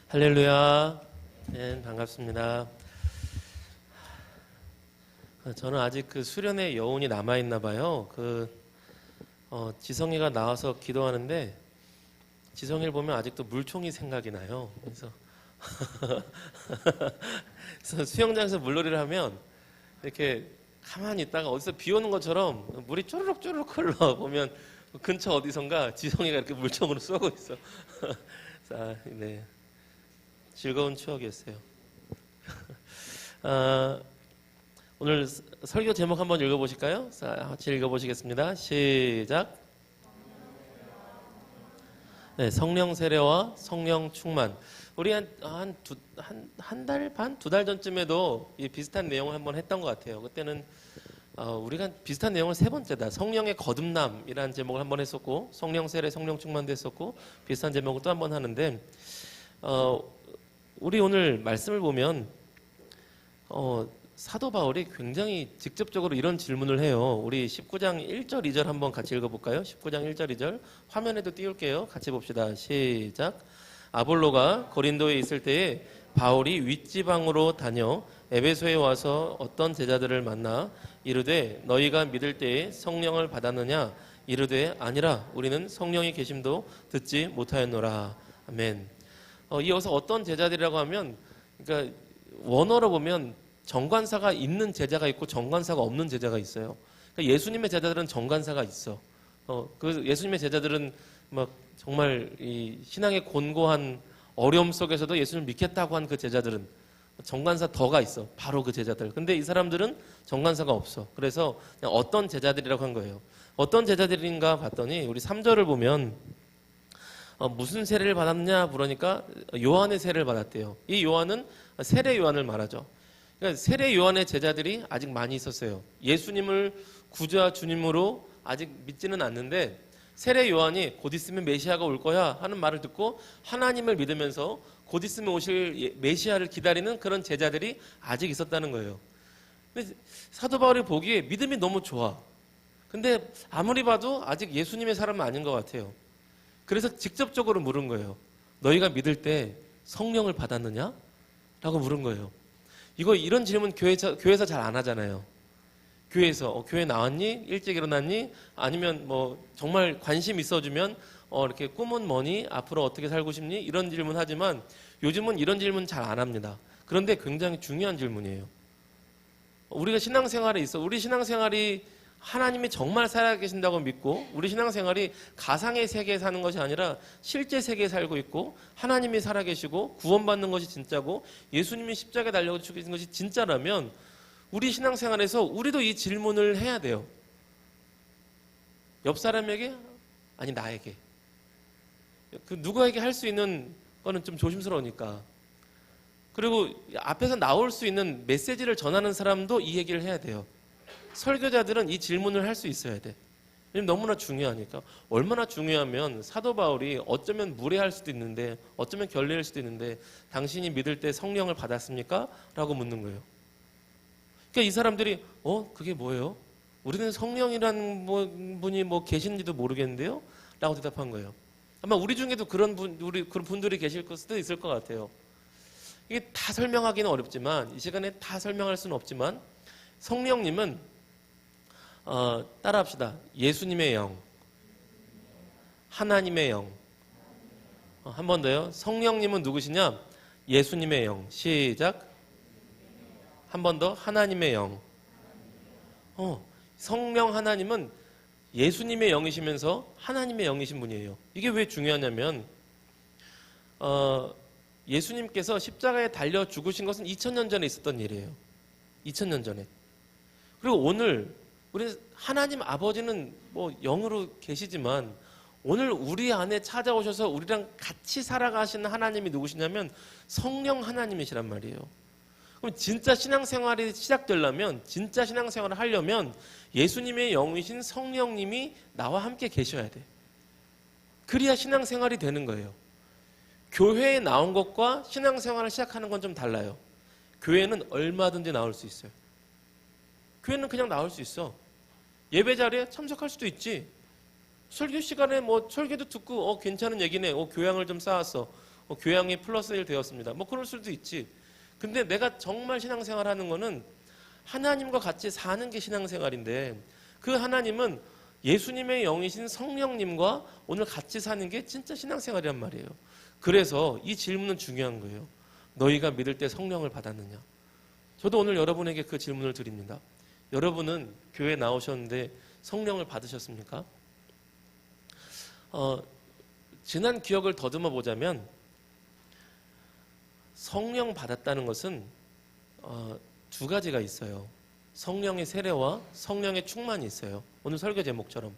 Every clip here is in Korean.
할렐루야. 네, 반갑습니다. 저는 아직 그 수련의 여운이 남아있나 봐요. 지성이가 나와서 기도하는데 지성이를 보면 아직도 물총이 생각이 나요. 그래서 수영장에서 물놀이를 하면 이렇게 가만히 있다가 어디서 비 오는 것처럼 물이 쪼르륵 쪼르륵 흘러 보면 근처 어디선가 지성이가 이렇게 물총으로 쏘고 있어. 자, 네. 즐거운 추억이었어요. 오늘 설교 제목 한번 읽어보실까요? 자, 같이 읽어보시겠습니다. 시작. 네, 성령 세례와 성령 충만. 우리 한 달 반, 두 달 전쯤에도 이 비슷한 내용을 한번 했던 것 같아요. 그때는 우리가 비슷한 내용을 세 번째다. 성령의 거듭남이라는 제목을 한번 했었고, 성령 세례, 성령 충만도 했었고, 비슷한 제목을 또 한번 하는데, 우리 오늘 말씀을 보면 사도 바울이 굉장히 직접적으로 이런 질문을 해요. 우리 19장 1절 2절 한번 같이 읽어볼까요? 19장 1절 2절 화면에도 띄울게요. 같이 봅시다. 시작. 아볼로가 고린도에 있을 때에 바울이 윗지방으로 다녀 에베소에 와서 어떤 제자들을 만나 이르되 너희가 믿을 때에 성령을 받았느냐 이르되 아니라 우리는 성령이 계심도 듣지 못하였노라. 아멘. 이어서 어떤 제자들이라고 하면, 그러니까 원어로 보면 정관사가 있는 제자가 있고 정관사가 없는 제자가 있어요. 그러니까 예수님의 제자들은 정관사가 있어. 그 예수님의 제자들은 막 정말 이 신앙의 곤고한 어려움 속에서도 예수님을 믿겠다고 한 그 제자들은 정관사 더가 있어. 바로 그 제자들. 근데 이 사람들은 정관사가 없어. 그래서 그냥 어떤 제자들이라고 한 거예요. 어떤 제자들인가 봤더니 우리 3절을 보면 무슨 세례를 받았냐 물으니까 요한의 세례를 받았대요. 이 요한은 세례 요한을 말하죠. 그러니까 세례 요한의 제자들이 아직 많이 있었어요. 예수님을 구주와 주님으로 아직 믿지는 않는데 세례 요한이 곧 있으면 메시아가 올 거야 하는 말을 듣고 하나님을 믿으면서 곧 있으면 오실 메시아를 기다리는 그런 제자들이 아직 있었다는 거예요. 근데 사도 바울이 보기에 믿음이 너무 좋아. 근데 아무리 봐도 아직 예수님의 사람은 아닌 것 같아요. 그래서 직접적으로 물은 거예요. 너희가 믿을 때 성령을 받았느냐? 라고 물은 거예요. 이런 질문 교회에서 잘 안 하잖아요. 교회에서 교회 나왔니? 일찍 일어났니? 아니면 뭐 정말 관심 있어주면 이렇게 꿈은 뭐니? 앞으로 어떻게 살고 싶니? 이런 질문 하지만 요즘은 이런 질문 잘 안 합니다. 그런데 굉장히 중요한 질문이에요. 우리가 신앙생활에 있어. 우리 신앙생활이 하나님이 정말 살아계신다고 믿고 우리 신앙생활이 가상의 세계에 사는 것이 아니라 실제 세계에 살고 있고 하나님이 살아계시고 구원받는 것이 진짜고 예수님이 십자가에 달려 죽으신 것이 진짜라면 우리 신앙생활에서 우리도 이 질문을 해야 돼요. 옆 사람에게? 아니 나에게. 그 누구에게 할 수 있는 거는 좀 조심스러우니까. 그리고 앞에서 나올 수 있는 메시지를 전하는 사람도 이 얘기를 해야 돼요. 설교자들은 이 질문을 할 수 있어야 돼. 왜냐면 너무나 중요하니까. 얼마나 중요하면 사도 바울이 어쩌면 무례할 수도 있는데 어쩌면 결례할 수도 있는데 당신이 믿을 때 성령을 받았습니까? 라고 묻는 거예요. 그러니까 이 사람들이 그게 뭐예요? 우리는 성령이라는 분이 계신지도 모르겠는데요? 라고 대답한 거예요. 아마 우리 중에도 그런 분들이 계실 수도 있을 것 같아요. 이게 다 설명하기는 어렵지만 이 시간에 다 설명할 수는 없지만 성령님은 따라합시다. 예수님의 영, 하나님의 영. 한 번 더요. 성령님은 누구시냐? 예수님의 영. 시작. 한 번 더. 하나님의 영. 성령 하나님은 예수님의 영이시면서 하나님의 영이신 분이에요. 이게 왜 중요하냐면 예수님께서 십자가에 달려 죽으신 것은 2000년 전에 있었던 일이에요. 2000년 전에. 그리고 오늘 우리 하나님 아버지는 영으로 계시지만 오늘 우리 안에 찾아오셔서 우리랑 같이 살아가시는 하나님이 누구시냐면 성령 하나님이시란 말이에요. 그럼 진짜 신앙생활이 시작되려면 진짜 신앙생활을 하려면 예수님의 영이신 성령님이 나와 함께 계셔야 돼. 그래야 신앙생활이 되는 거예요. 교회에 나온 것과 신앙생활을 시작하는 건 좀 달라요. 교회는 얼마든지 나올 수 있어요. 교회는 그냥 나올 수 있어. 예배 자리에 참석할 수도 있지. 설교 시간에 설교도 듣고 괜찮은 얘기네. 교양을 좀 쌓았어. 교양이 플러스 1 되었습니다. 뭐 그럴 수도 있지. 근데 내가 정말 신앙생활 하는 거는 하나님과 같이 사는 게 신앙생활인데, 그 하나님은 예수님의 영이신 성령님과 오늘 같이 사는 게 진짜 신앙생활이란 말이에요. 그래서 이 질문은 중요한 거예요. 너희가 믿을 때 성령을 받았느냐? 저도 오늘 여러분에게 그 질문을 드립니다. 여러분은 교회 나오셨는데 성령을 받으셨습니까? 지난 기억을 더듬어 보자면 성령 받았다는 것은 두 가지가 있어요. 성령의 세례와 성령의 충만이 있어요. 오늘 설교 제목처럼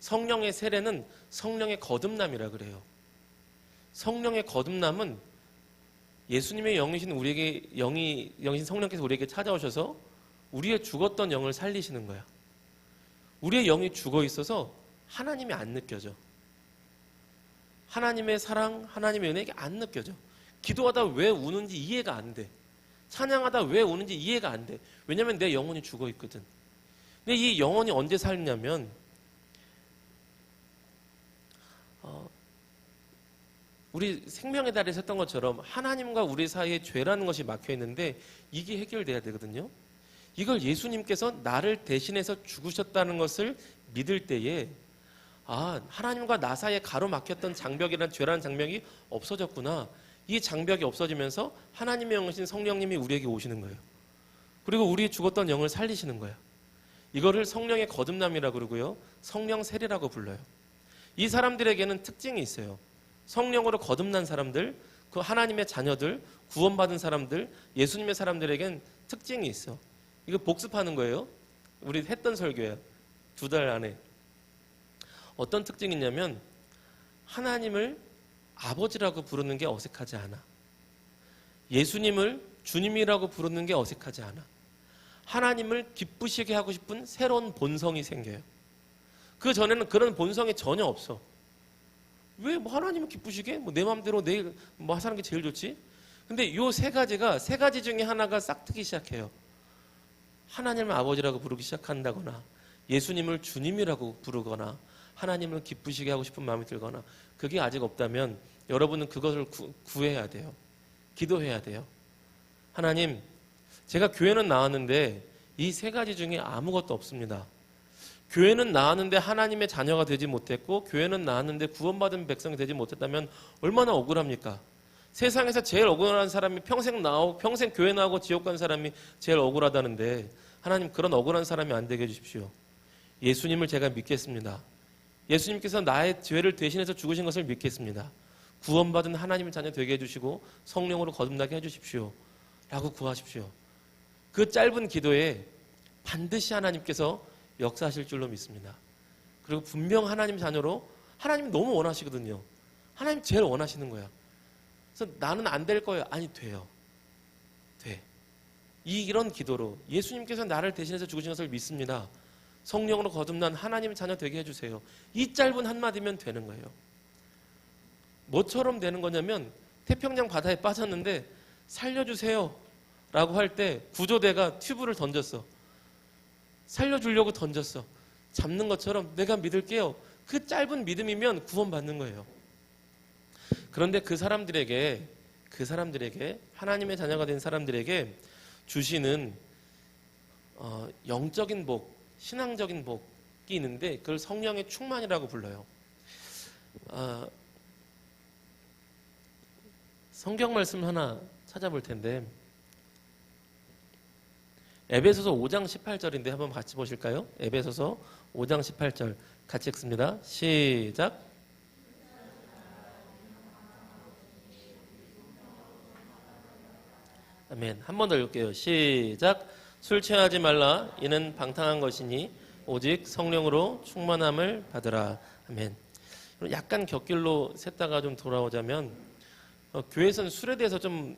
성령의 세례는 성령의 거듭남이라 그래요. 성령의 거듭남은 예수님의 영이신 우리에게 영이신 성령께서 우리에게 찾아오셔서 우리의 죽었던 영을 살리시는 거야. 우리의 영이 죽어 있어서 하나님이 안 느껴져. 하나님의 사랑, 하나님의 은혜가 안 느껴져. 기도하다 왜 우는지 이해가 안 돼. 찬양하다 왜 우는지 이해가 안 돼. 왜냐면 내 영혼이 죽어 있거든. 근데 이 영혼이 언제 살냐면 우리 생명의 달에서 했던 것처럼 하나님과 우리 사이에 죄라는 것이 막혀 있는데 이게 해결돼야 되거든요. 이걸 예수님께서 나를 대신해서 죽으셨다는 것을 믿을 때에 하나님과 나 사이에 가로막혔던 장벽이란 죄라는 장벽이 없어졌구나. 이 장벽이 없어지면서 하나님의 영이신 성령님이 우리에게 오시는 거예요. 그리고 우리 죽었던 영을 살리시는 거예요. 이거를 성령의 거듭남이라고 그러고요. 성령 세례라고 불러요. 이 사람들에게는 특징이 있어요. 성령으로 거듭난 사람들, 그 하나님의 자녀들, 구원받은 사람들, 예수님의 사람들에겐 특징이 있어. 이거 복습하는 거예요. 우리 했던 설교예요. 2달 안에. 어떤 특징이 있냐면 하나님을 아버지라고 부르는 게 어색하지 않아. 예수님을 주님이라고 부르는 게 어색하지 않아. 하나님을 기쁘시게 하고 싶은 새로운 본성이 생겨요. 그 전에는 그런 본성이 전혀 없어. 왜 하나님을 기쁘시게? 내 마음대로 내일 하는 게 제일 좋지? 근데 요 세 가지 중에 하나가 싹트기 시작해요. 하나님을 아버지라고 부르기 시작한다거나 예수님을 주님이라고 부르거나 하나님을 기쁘시게 하고 싶은 마음이 들거나 그게 아직 없다면 여러분은 그것을 구해야 돼요. 기도해야 돼요. 하나님, 제가 교회는 나왔는데 이 세 가지 중에 아무것도 없습니다. 교회는 나왔는데 하나님의 자녀가 되지 못했고 교회는 나왔는데 구원받은 백성이 되지 못했다면 얼마나 억울합니까? 세상에서 제일 억울한 사람이 평생 교회 나오고 지옥 간 사람이 제일 억울하다는데 하나님 그런 억울한 사람이 안 되게 해주십시오. 예수님을 제가 믿겠습니다. 예수님께서 나의 죄를 대신해서 죽으신 것을 믿겠습니다. 구원받은 하나님의 자녀 되게 해주시고 성령으로 거듭나게 해주십시오. 라고 구하십시오. 그 짧은 기도에 반드시 하나님께서 역사하실 줄로 믿습니다. 그리고 분명 하나님 자녀로 하나님 너무 원하시거든요. 하나님 제일 원하시는 거야. 그래서 나는 안 될 거예요. 아니 돼요. 돼. 이런 기도로 예수님께서 나를 대신해서 죽으신 것을 믿습니다. 성령으로 거듭난 하나님의 자녀 되게 해주세요. 이 짧은 한마디면 되는 거예요. 뭐처럼 되는 거냐면 태평양 바다에 빠졌는데 살려주세요 라고 할 때 구조대가 튜브를 던졌어. 살려주려고 던졌어. 잡는 것처럼 내가 믿을게요. 그 짧은 믿음이면 구원받는 거예요. 그런데 그 사람들에게 하나님의 자녀가 된 사람들에게 주시는 영적인 복, 신앙적인 복이 있는데 그걸 성령의 충만이라고 불러요. 성경 말씀 하나 찾아볼 텐데 에베소서 5장 18절인데 한번 같이 보실까요? 에베소서 5장 18절 같이 읽습니다. 시작. 아멘. 한 번 더 읽을게요. 시작. 술 취하지 말라. 이는 방탕한 것이니 오직 성령으로 충만함을 받으라. 아멘. 약간 곁길로 샜다가 좀 돌아오자면 교회에서는 술에 대해서 좀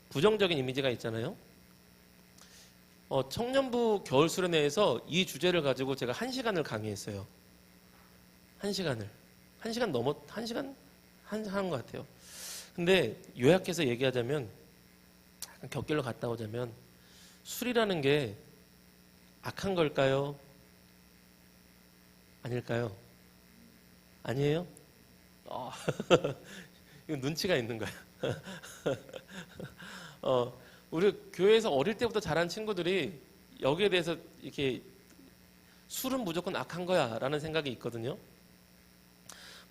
부정적인 이미지가 있잖아요. 청년부 겨울 수련회에서 이 주제를 가지고 제가 1시간을 강의했어요. 1시간 하는 것 같아요. 근데 요약해서 얘기하자면 곁길로 갔다 오자면 술이라는 게 악한 걸까요? 아닐까요? 아니에요? 이거 눈치가 있는 거야. 우리 교회에서 어릴 때부터 자란 친구들이 여기에 대해서 이렇게 술은 무조건 악한 거야 라는 생각이 있거든요.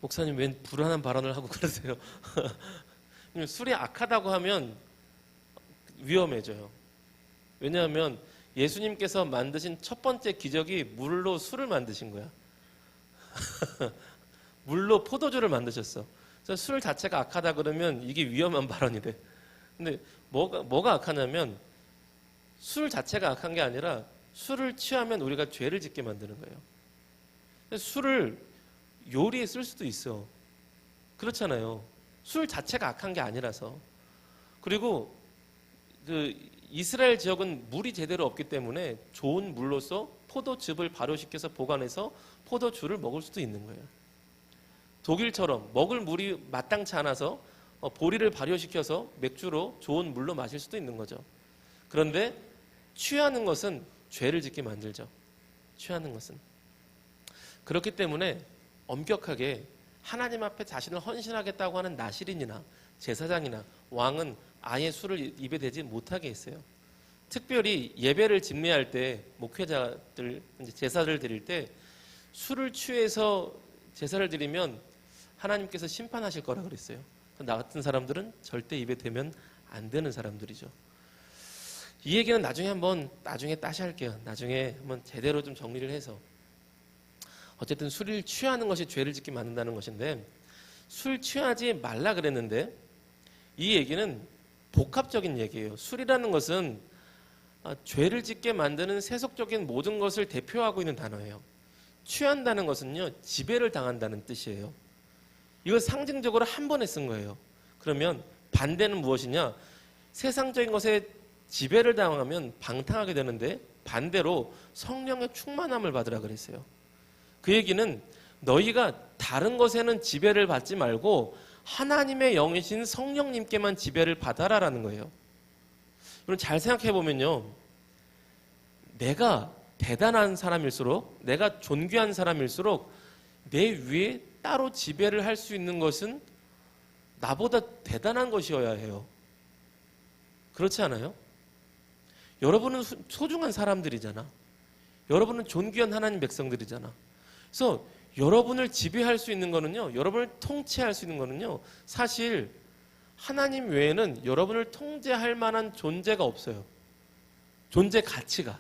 목사님 웬 불안한 발언을 하고 그러세요? 술이 악하다고 하면 위험해져요. 왜냐하면 예수님께서 만드신 첫 번째 기적이 물로 술을 만드신 거야. 물로 포도주를 만드셨어. 그래서 술 자체가 악하다 그러면 이게 위험한 발언이 돼. 근데 뭐가 악하냐면 술 자체가 악한 게 아니라 술을 취하면 우리가 죄를 짓게 만드는 거예요. 술을 요리에 쓸 수도 있어. 그렇잖아요. 술 자체가 악한 게 아니라서. 그리고 그 이스라엘 지역은 물이 제대로 없기 때문에 좋은 물로서 포도즙을 발효시켜서 보관해서 포도주를 먹을 수도 있는 거예요. 독일처럼 먹을 물이 마땅치 않아서 보리를 발효시켜서 맥주로 좋은 물로 마실 수도 있는 거죠. 그런데 취하는 것은 죄를 짓게 만들죠. 취하는 것은. 그렇기 때문에 엄격하게 하나님 앞에 자신을 헌신하겠다고 하는 나실인이나 제사장이나 왕은 아예 술을 입에 대지 못하게 했어요. 특별히 예배를 집례할 때 목회자들 제사를 드릴 때 술을 취해서 제사를 드리면 하나님께서 심판하실 거라 그랬어요. 나 같은 사람들은 절대 입에 대면 안 되는 사람들이죠. 이 얘기는 나중에 다시 할게요. 나중에 한번 제대로 좀 정리를 해서. 어쨌든 술을 취하는 것이 죄를 짓게 만든다는 것인데 술 취하지 말라 그랬는데 이 얘기는 복합적인 얘기예요. 술이라는 것은 죄를 짓게 만드는 세속적인 모든 것을 대표하고 있는 단어예요. 취한다는 것은요, 지배를 당한다는 뜻이에요. 이걸 상징적으로 한 번에 쓴 거예요. 그러면 반대는 무엇이냐? 세상적인 것에 지배를 당하면 방탕하게 되는데 반대로 성령의 충만함을 받으라 그랬어요. 그 얘기는 너희가 다른 것에는 지배를 받지 말고 하나님의 영이신 성령님께만 지배를 받아라라는 거예요. 여러분 잘 생각해 보면요, 내가 대단한 사람일수록, 내가 존귀한 사람일수록 내 위에 따로 지배를 할 수 있는 것은 나보다 대단한 것이어야 해요. 그렇지 않아요? 여러분은 소중한 사람들이잖아. 여러분은 존귀한 하나님 백성들이잖아. 그래서 여러분을 지배할 수 있는 거는요, 여러분을 통치할 수 있는 거는요, 사실 하나님 외에는 여러분을 통제할 만한 존재가 없어요. 존재 가치가.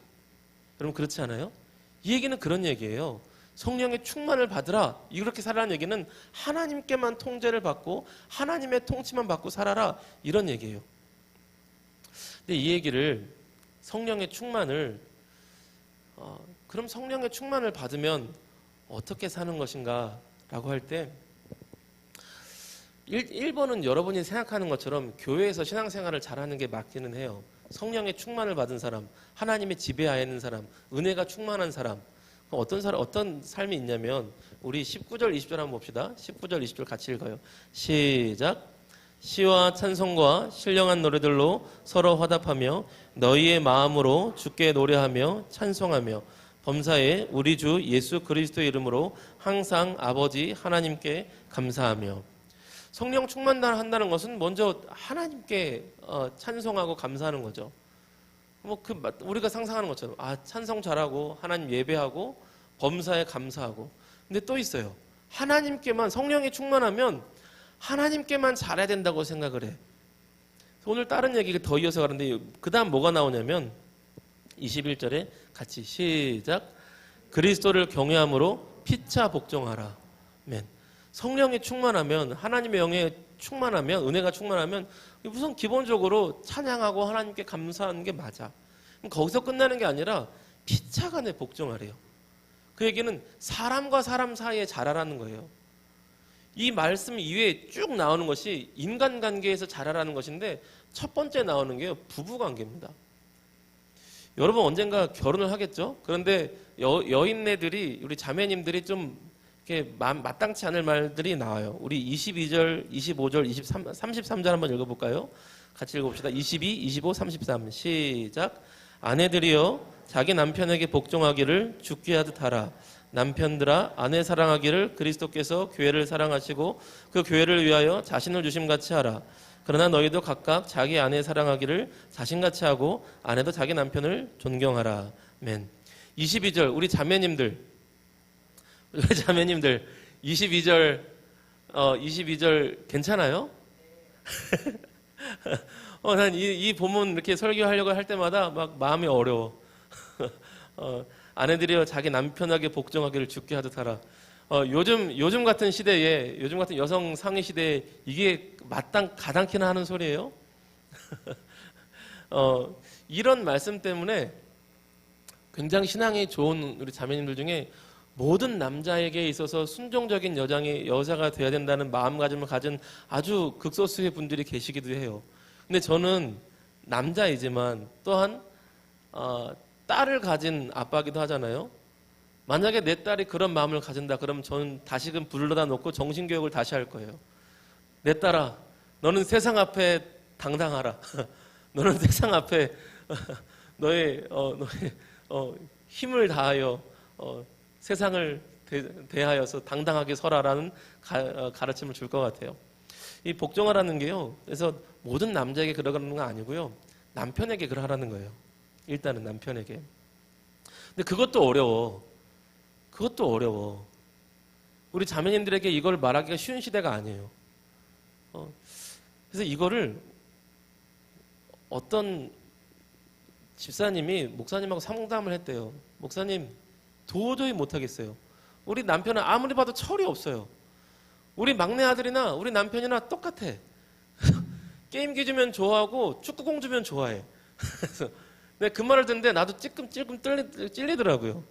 여러분 그렇지 않아요? 이 얘기는 그런 얘기예요. 성령의 충만을 받으라. 이렇게 살라는 얘기는 하나님께만 통제를 받고 하나님의 통치만 받고 살아라. 이런 얘기예요. 근데 이 얘기를 성령의 충만을 그럼 성령의 충만을 받으면 어떻게 사는 것인가 라고 할 때 1번은 여러분이 생각하는 것처럼 교회에서 신앙생활을 잘하는 게 맞기는 해요. 성령의 충만을 받은 사람, 하나님의 지배하에 있는 사람, 은혜가 충만한 사람, 어떤 삶이 있냐면 우리 19절 20절 한번 봅시다. 19절 20절 같이 읽어요. 시작. 시와 찬송과 신령한 노래들로 서로 화답하며 너희의 마음으로 주께 노래하며 찬송하며 범사에 우리 주 예수 그리스도의 이름으로 항상 아버지 하나님께 감사하며. 성령 충만한다는 것은 먼저 하나님께 찬송하고 감사하는 거죠. 우리가 상상하는 것처럼 찬송 잘하고 하나님 예배하고 범사에 감사하고. 근데 또 있어요. 하나님께만, 성령이 충만하면 하나님께만 잘해야 된다고 생각을 해. 오늘 다른 얘기가 더 이어서 가는데 그 다음 뭐가 나오냐면 21절에 같이 시작. 그리스도를 경외함으로 피차 복종하라. 아멘. 성령이 충만하면, 하나님의 영에 충만하면, 은혜가 충만하면 우선 기본적으로 찬양하고 하나님께 감사하는 게 맞아. 거기서 끝나는 게 아니라 피차간에 복종하래요. 그 얘기는 사람과 사람 사이에 잘하라는 거예요. 이 말씀 이외에 쭉 나오는 것이 인간관계에서 잘하라는 것인데 첫 번째 나오는 게요, 부부관계입니다. 여러분 언젠가 결혼을 하겠죠? 그런데 여인네들이, 우리 자매님들이 좀 이렇게 마땅치 않을 말들이 나와요. 우리 22절, 25절, 33절 한번 읽어볼까요? 같이 읽어봅시다. 22, 25, 33 시작. 아내들이여 자기 남편에게 복종하기를 주께 하듯 하라. 남편들아 아내 사랑하기를 그리스도께서 교회를 사랑하시고 그 교회를 위하여 자신을 주심같이 하라. 그러나 너희도 각각 자기 아내 사랑하기를 자신같이 하고 아내도 자기 남편을 존경하라. 아멘. 22절 우리 자매님들 22절 22절 괜찮아요? 난 이 본문 이렇게 설교하려고 할 때마다 막 마음이 어려워. 아내들이여 자기 남편에게 복종하기를 주께 하듯 하라. 요즘 같은 시대에, 요즘 같은 여성 상위 시대에 이게 가당키나 하는 소리예요? 이런 말씀 때문에 굉장히 신앙이 좋은 우리 자매님들 중에 모든 남자에게 있어서 순종적인 여자가 돼야 된다는 마음가짐을 가진 아주 극소수의 분들이 계시기도 해요. 근데 저는 남자이지만 또한 딸을 가진 아빠기도 하잖아요. 만약에 내 딸이 그런 마음을 가진다 그러면 저는 다시금 불러다 놓고 정신교육을 다시 할 거예요. 내 딸아, 너는 세상 앞에 당당하라. 너는 세상 앞에 너의 힘을 다하여 세상을 대하여서 당당하게 서라라는 가르침을 줄 것 같아요. 이 복종하라는 게요. 그래서 모든 남자에게 그러는 건 아니고요. 남편에게 그러라는 거예요. 일단은 남편에게. 근데 그것도 어려워. 우리 자매님들에게 이걸 말하기가 쉬운 시대가 아니에요. 그래서 이거를 어떤 집사님이 목사님하고 상담을 했대요. 목사님, 도저히 못하겠어요. 우리 남편은 아무리 봐도 철이 없어요. 우리 막내 아들이나 우리 남편이나 똑같아. 게임기 주면 좋아하고 축구공 주면 좋아해. 그래서 내가 그 말을 듣는데 나도 찔끔 찔리더라고요.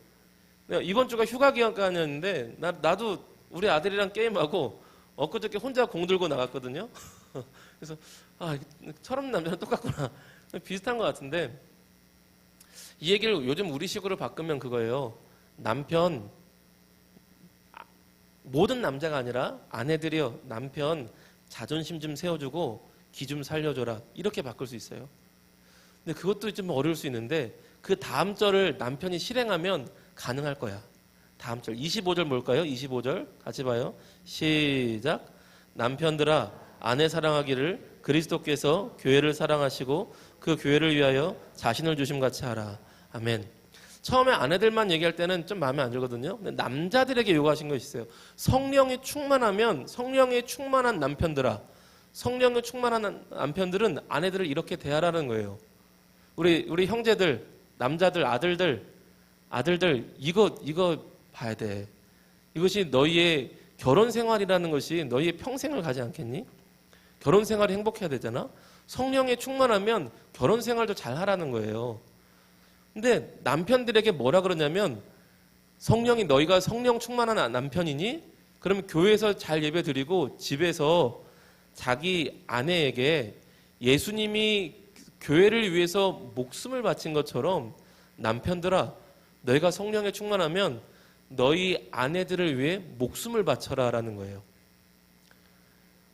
내가 이번 주가 휴가 기간이었는데 나도 우리 아들이랑 게임하고 엊그저께 혼자 공 들고 나갔거든요. 그래서 철없는 남자는 똑같구나. 비슷한 것 같은데 이 얘기를 요즘 우리식으로 바꾸면 그거예요. 모든 남자가 아니라 아내들이요, 남편 자존심 좀 세워주고 기 좀 살려줘라, 이렇게 바꿀 수 있어요. 근데 그것도 좀 어려울 수 있는데 그 다음 절을 남편이 실행하면 가능할 거야. 다음 절 25절 뭘까요? 25절 같이 봐요. 시작. 남편들아 아내 사랑하기를 그리스도께서 교회를 사랑하시고 그 교회를 위하여 자신을 주심같이 하라. 아멘. 처음에 아내들만 얘기할 때는 좀 마음에 안 들거든요. 근데 남자들에게 요구하신 것이 있어요. 성령이 충만하면 성령이 충만한 남편들아, 성령이 충만한 남편들은 아내들을 이렇게 대하라는 거예요. 우리 형제들, 남자들, 아들들 이거 봐야 돼. 이것이 너희의 결혼 생활이라는 것이 너희의 평생을 가지 않겠니? 결혼 생활이 행복해야 되잖아. 성령이 충만하면 결혼 생활도 잘 하라는 거예요. 근데 남편들에게 뭐라 그러냐면 너희가 성령 충만한 남편이니? 그러면 교회에서 잘 예배 드리고 집에서 자기 아내에게 예수님이 교회를 위해서 목숨을 바친 것처럼 남편들아 너희가 성령에 충만하면 너희 아내들을 위해 목숨을 바쳐라 라는 거예요.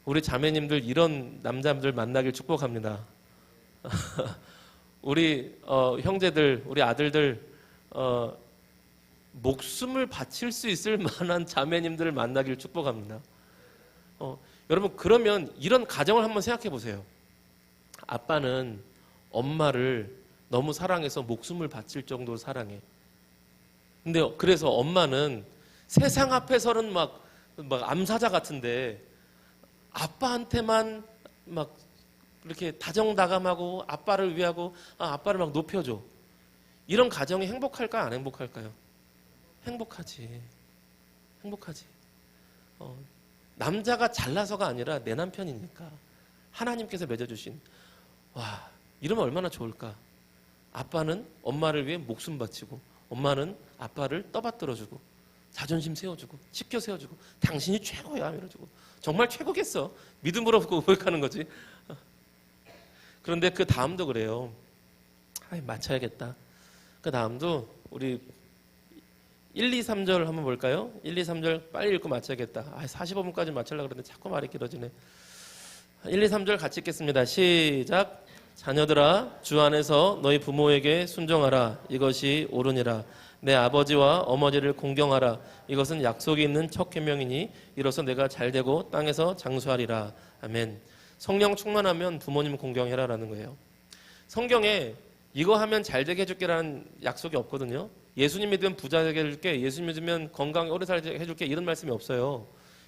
우리 자매님들 이런 남자들 만나길 축복합니다. 우리 형제들, 우리 아들들 목숨을 바칠 수 있을 만한 자매님들을 만나길 축복합니다. 여러분 그러면 이런 가정을 한번 생각해 보세요. 아빠는 엄마를 너무 사랑해서 목숨을 바칠 정도로 사랑해. 근데 그래서 엄마는 세상 앞에서는 막 암사자 같은데 아빠한테만 막 이렇게 다정다감하고 아빠를 위하고 아빠를 막 높여줘. 이런 가정이 행복할까요? 안 행복할까요? 행복하지. 남자가 잘나서가 아니라 내 남편이니까 하나님께서 맺어주신 이러면 얼마나 좋을까. 아빠는 엄마를 위해 목숨 바치고 엄마는 아빠를 떠받들어주고 자존심 세워주고 지켜 세워주고 당신이 최고야 이러주고 정말 최고겠어. 믿음으로 고백하는 거지. 그런데 그 다음도 그래요. 맞춰야겠다. 그 다음도 우리 1, 2, 3절 한번 볼까요? 1, 2, 3절 빨리 읽고 맞춰야겠다. 45분까지 맞추려고 그러는데 자꾸 말이 길어지네. 1, 2, 3절 같이 읽겠습니다. 시작. 자녀들아 주 안에서 너희 부모에게 순종하라. 이것이 옳으니라. 내 아버지와 어머니를 공경하라. 이것은 약속이 있는 첫 계명이니 이로써 내가 잘되고 땅에서 장수하리라. 아멘. 성령 충만하면 부모님 공경해라라는 거예요. 성경에 이거 하면 잘 되게 해줄게라는 약속이 없거든요. 예수님 믿으면 부자 되게 해줄게, 예수님 믿으면 건강히 오래 살게 해줄게 이런 말씀이 없어요.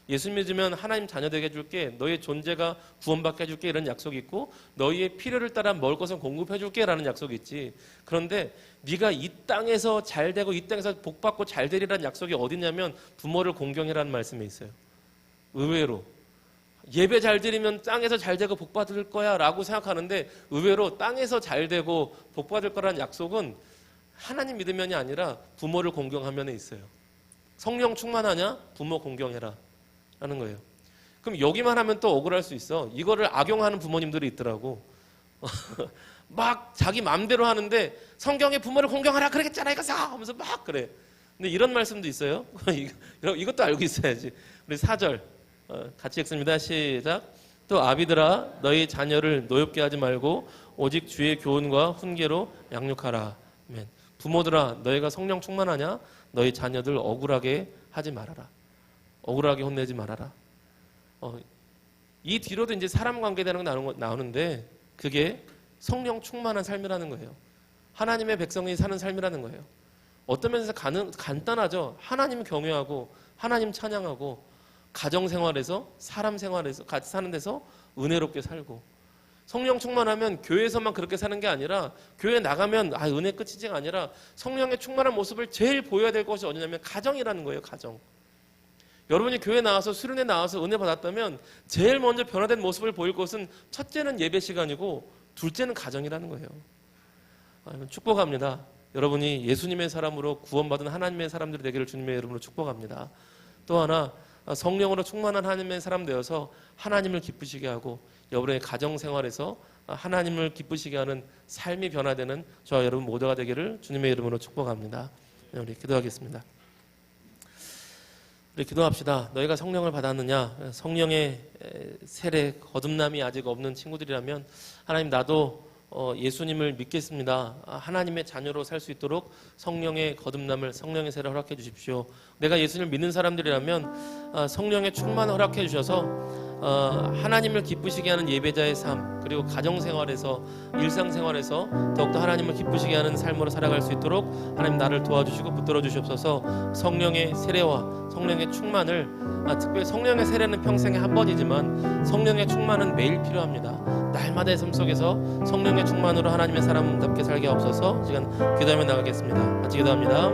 예수님 믿으면 하나님 자녀 되게 해줄게, 너의 존재가 구원받게 해줄게 이런 약속이 있고, 너희의 필요를 따라 먹을 것은 공급해 줄게라는 약속이 있지. 그런데 네가 이 땅에서 잘 되고 이 땅에서 복받고 잘 되리라는 약속이 어디냐면 부모를 공경해라는 말씀이 있어요. 의외로 예배 잘 드리면 땅에서 잘 되고 복 받을 거야 라고 생각하는데, 의외로 땅에서 잘 되고 복 받을 거라는 약속은 하나님 믿으면이 아니라 부모를 공경하면에 있어요. 성령 충만하냐? 부모 공경해라 라는 거예요. 그럼 여기만 하면 또 억울할 수 있어. 이거를 악용하는 부모님들이 있더라고. 막 자기 마음대로 하는데 성경에 부모를 공경하라 그러겠잖아 이거 사 하면서 막 그래. 근데 이런 말씀도 있어요. 이것도 알고 있어야지. 우리 4절 같이 읽습니다. 시작. 또 아비들아 너희 자녀를 노엽게 하지 말고 오직 주의 교훈과 훈계로 양육하라. 아멘. 부모들아 너희가 성령 충만하냐? 너희 자녀들 억울하게 하지 말아라. 억울하게 혼내지 말아라. 이 뒤로도 이제 사람 관계되는 거 나오는데 그게 성령 충만한 삶이라는 거예요. 하나님의 백성이 사는 삶이라는 거예요. 어떤 면에서 간단하죠. 하나님 경외하고 하나님 찬양하고 가정생활에서 사람 생활에서 같이 사는 데서 은혜롭게 살고, 성령 충만하면 교회에서만 그렇게 사는 게 아니라 교회 나가면 은혜 끝이지가 아니라 성령의 충만한 모습을 제일 보여야 될 것이 어디냐면 가정이라는 거예요. 가정. 여러분이 교회 나와서 수련회 나와서 은혜 받았다면 제일 먼저 변화된 모습을 보일 것은 첫째는 예배 시간이고 둘째는 가정이라는 거예요. 축복합니다. 여러분이 예수님의 사람으로 구원받은 하나님의 사람들이 되기를 주님의 이름으로 축복합니다. 또 하나 성령으로 충만한 하나님의 사람 되어서 하나님을 기쁘시게 하고 여러분의 가정생활에서 하나님을 기쁘시게 하는 삶이 변화되는 저와 여러분 모두가 되기를 주님의 이름으로 축복합니다. 우리 기도하겠습니다. 우리 기도합시다. 너희가 성령을 받았느냐? 성령의 세례 거듭남이 아직 없는 친구들이라면 하나님 나도 예수님을 믿겠습니다. 하나님의 자녀로 살 수 있도록 성령의 거듭남을, 성령의 세례를 허락해 주십시오. 내가 예수님을 믿는 사람들이라면 성령의 충만을 허락해 주셔서 하나님을 기쁘시게 하는 예배자의 삶, 그리고 가정생활에서 일상생활에서 더욱더 하나님을 기쁘시게 하는 삶으로 살아갈 수 있도록 하나님 나를 도와주시고 붙들어 주시옵소서. 성령의 세례와 성령의 충만을, 특별히 성령의 세례는 평생에 한 번이지만 성령의 충만은 매일 필요합니다. 날마다의 삶 속에서 성령의 충만으로 하나님의 사람답게 살게 하옵소서. 시간 기도하며 나가겠습니다. 같이 기도합니다.